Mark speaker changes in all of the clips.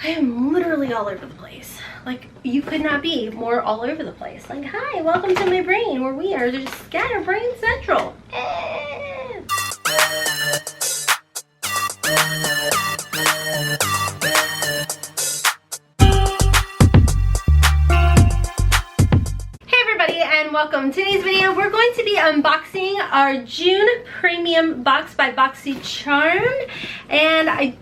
Speaker 1: I am literally all over the place. Like, you could not be more all over the place. Like, hi, welcome to my brain, where we are just scatterbrain central. And welcome to today's video. We're going to be unboxing our June Premium Box by Boxycharm, and I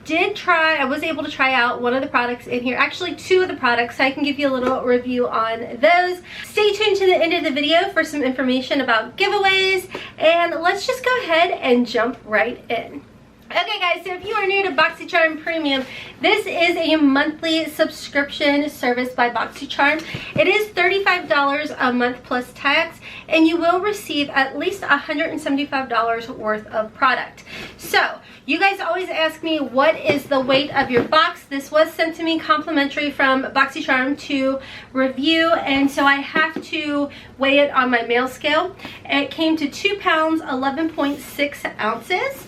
Speaker 1: was able to try out one of the products in here, actually two of the products, so I can give you a little review on those. Stay tuned to the end of the video for some information about giveaways, and let's just go ahead and jump right in. Okay guys, so if you are new to Boxycharm Premium, this is a monthly subscription service by Boxycharm. It is $35 a month plus tax, and you will receive at least $175 worth of product. So, you guys always ask me, what is the weight of your box? This was sent to me complimentary from Boxycharm to review, and so I have to weigh it on my mail scale. It came to 2 pounds, 11.6 ounces.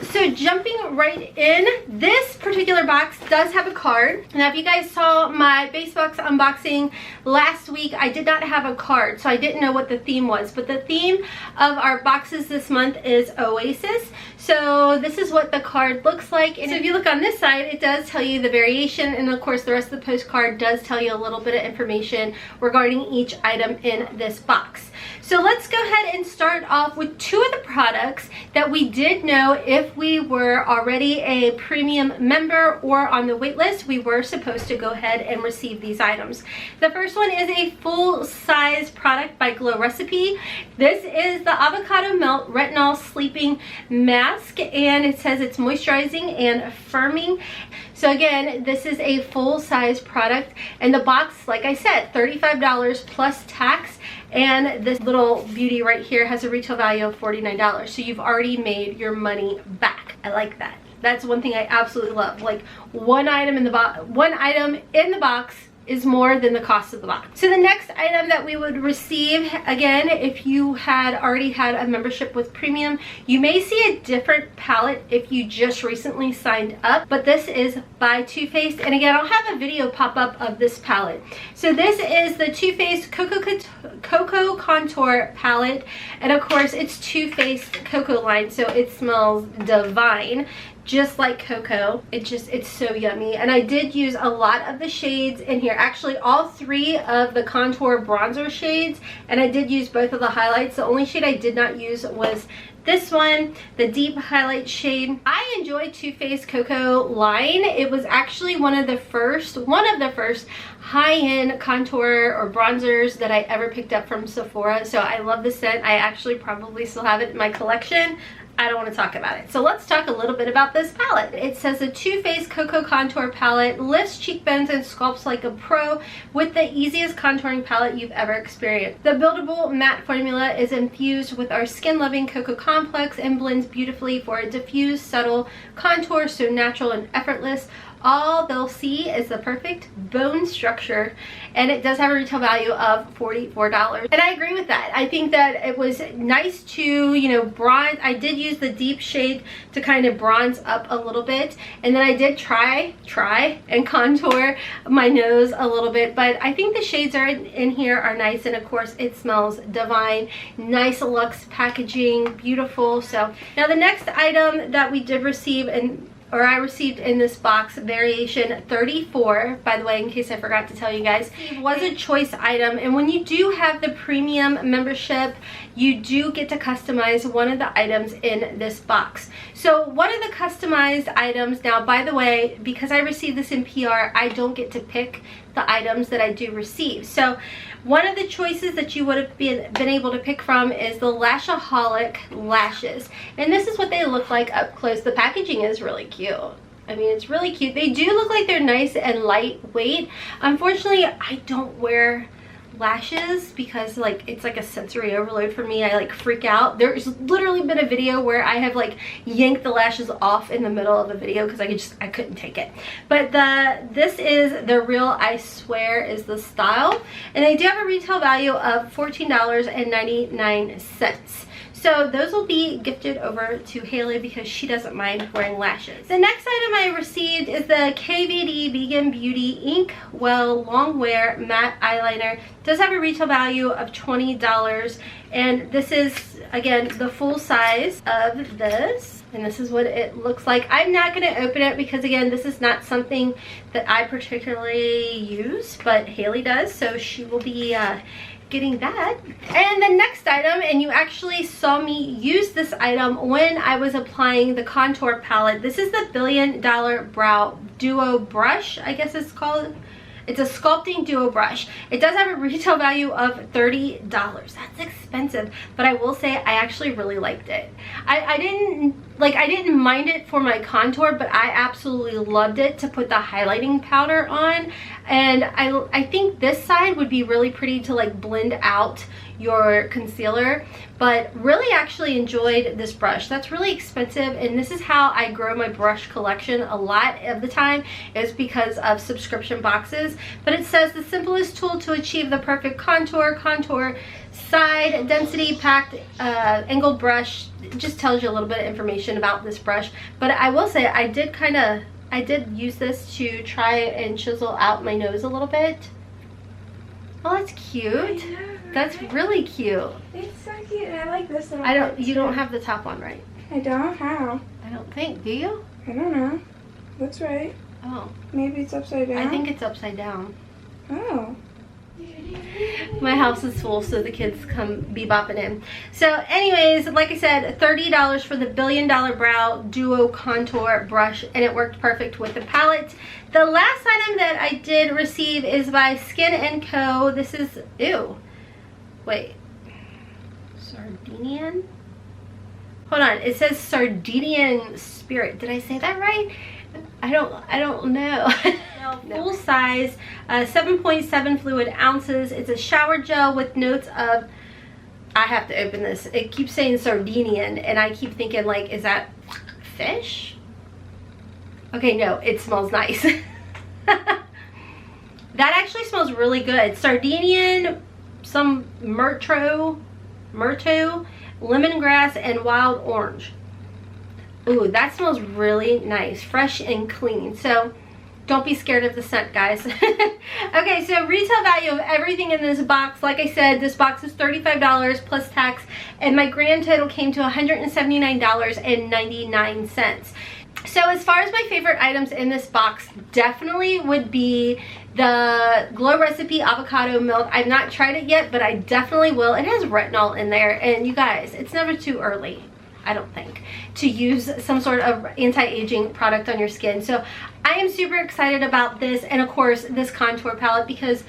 Speaker 1: So jumping right in, this particular box does have a card. Now if you guys saw my base box unboxing last week, I did not have a card, so I didn't know what the theme was. But the theme of our boxes this month is Oasis. So this is what the card looks like. And so if you look on this side, it does tell you the variation, and of course the rest of the postcard does tell you a little bit of information regarding each item in this box. So let's go ahead and start off with two of the products that we did know if we were already a premium member or on the wait list, we were supposed to go ahead and receive these items. The first one is a full-size product by Glow Recipe. This is the Avocado Melt Retinol Sleeping Mask, and it says it's moisturizing and firming. So again, this is a full-size product, and the box, like I said, $35 plus tax. And this little beauty right here has a retail value of $49. So you've already made your money back. I like that. That's one thing I absolutely love. Like, one item in the box is more than the cost of the box. So the next item that we would receive, again, if you had already had a membership with Premium, you may see a different palette if you just recently signed up, but this is by Too Faced, and again, I'll have a video pop up of this palette. So this is the Too Faced Cocoa Contour palette, and of course it's Too Faced Cocoa line, so it smells divine. Just like cocoa. It's so yummy. And I did use a lot of the shades in here, actually all three of the contour bronzer shades, and I did use both of the highlights. The only shade I did not use was this one, the deep highlight shade. I enjoy Too Faced Cocoa line. It was actually one of the first high-end contour or bronzers that I ever picked up from Sephora, so I love the scent. I actually probably still have it in my collection. I don't want to talk about it. So let's talk a little bit about this palette. It says the Too Faced Cocoa Contour Palette lifts cheekbones and sculpts like a pro with the easiest contouring palette you've ever experienced. The buildable matte formula is infused with our skin-loving cocoa complex and blends beautifully for a diffused, subtle contour, so natural and effortless. All they'll see is the perfect bone structure, and it does have a retail value of $44. And I agree with that. I think that it was nice to, you know, bronze. I did use the deep shade to kind of bronze up a little bit, and then I did try and contour my nose a little bit, but I think the shades are in here are nice, and of course it smells divine. Nice luxe packaging, beautiful. So now the next item that we did receive, I received in this box, variation 34, by the way, in case I forgot to tell you guys, was a choice item. And when you do have the premium membership, you do get to customize one of the items in this box. So one of the customized items, now by the way, because I received this in PR, I don't get to pick the items that I do receive. So one of the choices that you would have been able to pick from is the Lashaholic lashes, and this is what they look like up close. The packaging is really cute. I mean, it's really cute. They do look like they're nice and lightweight. Unfortunately, I don't wear lashes because like it's like a sensory overload for me. I like freak out. There's literally been a video where I have like yanked the lashes off in the middle of a video because I couldn't take it. But this is the Real I Swear is the style, and they do have a retail value of $14.99. So those will be gifted over to Hailey because she doesn't mind wearing lashes. The next item I received is the KVD Vegan Beauty Ink Well Long Wear Matte Eyeliner. It does have a retail value of $20, and this is, again, the full size of this. And this is what it looks like. I'm not going to open it because, again, this is not something that I particularly use, but Hailey does, so she will be getting that. And the next item, and you actually saw me use this item when I was applying the contour palette. This is the $1 Billion Brow Duo Brush, I guess it's called. It's a sculpting duo brush. It does have a retail value of $30. That's expensive, but I will say I actually really liked it. I didn't mind it for my contour, but I absolutely loved it to put the highlighting powder on. And I think this side would be really pretty to like blend out your concealer, but really actually enjoyed this brush. That's really expensive, and this is how I grow my brush collection a lot of the time, is because of subscription boxes. But it says the simplest tool to achieve the perfect contour side density packed angled brush. It just tells you a little bit of information about this brush. But I will say I did use this to try and chisel out my nose a little bit. Oh, that's cute. That's really cute.
Speaker 2: It's so cute, and I like this little
Speaker 1: you don't have the top on, right?
Speaker 2: I don't. How?
Speaker 1: I don't think. Do you?
Speaker 2: I don't know. Looks right.
Speaker 1: Oh.
Speaker 2: Maybe it's upside down.
Speaker 1: I think it's upside down.
Speaker 2: Oh.
Speaker 1: My house is full, so the kids come bebopping in. So anyways, like I said, $30 for the $1 Billion Brow Duo Contour Brush, and it worked perfect with the palette. The last item that I did receive is by Skin & Co. This is, ew. Wait. Sardinian? Hold on. It says Sardinian Spirit. Did I say that right? I don't know. Full size, 7.7 fluid ounces. It's a shower gel with notes of, I have to open this. It keeps saying Sardinian, and I keep thinking, like, is that fish? Okay, no, it smells nice. That actually smells really good. Sardinian, some myrtle, lemongrass, and wild orange. Ooh, that smells really nice, fresh and clean. So don't be scared of the scent, guys. Okay, so retail value of everything in this box, like I said, this box is $35 plus tax, and my grand total came to $179.99. So as far as my favorite items in this box, definitely would be the Glow Recipe Avocado Milk. I've not tried it yet, but I definitely will. It has retinol in there, and you guys, it's never too early, I don't think, to use some sort of anti-aging product on your skin. So I am super excited about this, and of course this contour palette, because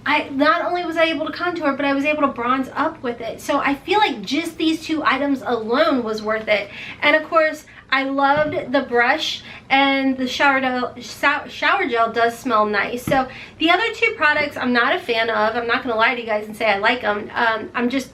Speaker 1: not only was I able to contour, but I was able to bronze up with it. So I feel like just these two items alone was worth it. And of course, I loved the brush, and the shower gel does smell nice. So the other two products I'm not a fan of. I'm not going to lie to you guys and say I like them.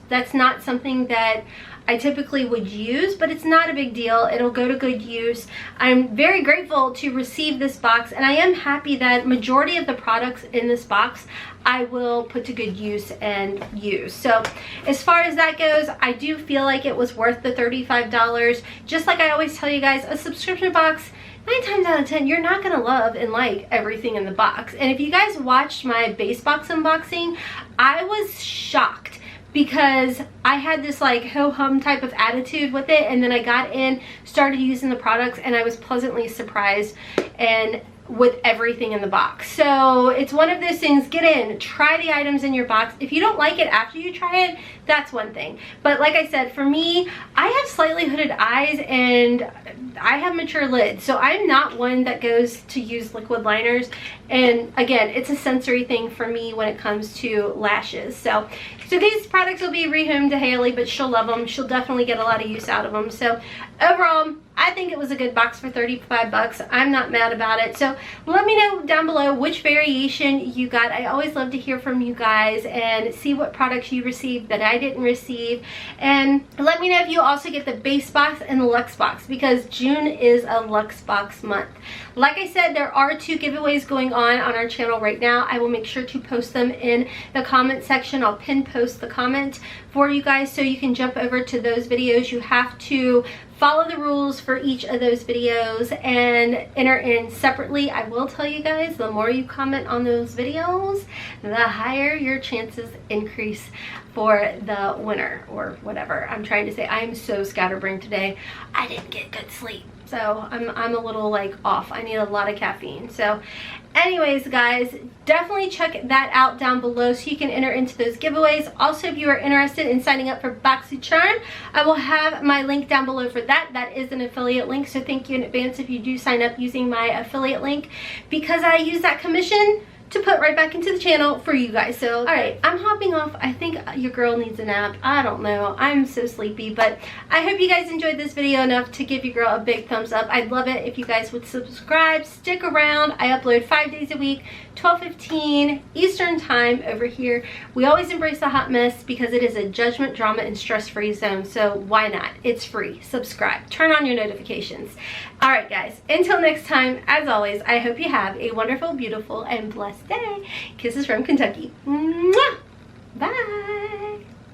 Speaker 1: That's not something that I typically would use, but it's not a big deal. It'll go to good use. I'm very grateful to receive this box, and I am happy that majority of the products in this box I will put to good use and use. So as far as that goes, I do feel like it was worth the $35. Just like I always tell you guys, a subscription box, 9 times out of 10, you're not gonna love and like everything in the box. And if you guys watched my base box unboxing, I was shocked, because I had this like ho-hum type of attitude with it, and then I got in, started using the products, and I was pleasantly surprised and with everything in the box. So it's one of those things, get in, try the items in your box. If you don't like it after you try it, that's one thing. But like I said, for me, I have slightly hooded eyes and I have mature lids, so I'm not one that goes to use liquid liners. And again, it's a sensory thing for me when it comes to lashes. So these products will be rehomed to Hailey, but she'll love them. She'll definitely get a lot of use out of them. So overall, I think it was a good box for 35 bucks. I'm not mad about it. So let me know down below which variation you got. I always love to hear from you guys and see what products you received that I didn't receive. And let me know if you also get the base box and the luxe box, because June is a luxe box month. Like I said, there are 2 giveaways going on our channel right now. I will make sure to post them in the comment section. I'll pin post the comment for you guys so you can jump over to those videos. You have to follow the rules for each of those videos and enter in separately. I will tell you guys, the more you comment on those videos, the higher your chances increase for the winner, or whatever I'm trying to say. I am so scatterbrained today. I didn't get good sleep, so I'm a little like off. I need a lot of caffeine. So anyways, guys, definitely check that out down below so you can enter into those giveaways. Also, if you are interested in signing up for Boxycharm, I will have my link down below for that. That is an affiliate link, so thank you in advance if you do sign up using my affiliate link, because I use that commission to put right back into the channel for you guys. So, all right, I'm hopping off. I think your girl needs a nap. I don't know. I'm so sleepy, but I hope you guys enjoyed this video enough to give your girl a big thumbs up. I'd love it if you guys would subscribe, stick around. I upload 5 days a week, 12:15 Eastern time over here. We always embrace the hot mess because it is a judgment, drama, and stress-free zone. So why not? It's free. Subscribe. Turn on your notifications. All right, guys. Until next time, as always, I hope you have a wonderful, beautiful, and blessed day. Kisses from Kentucky. Mwah!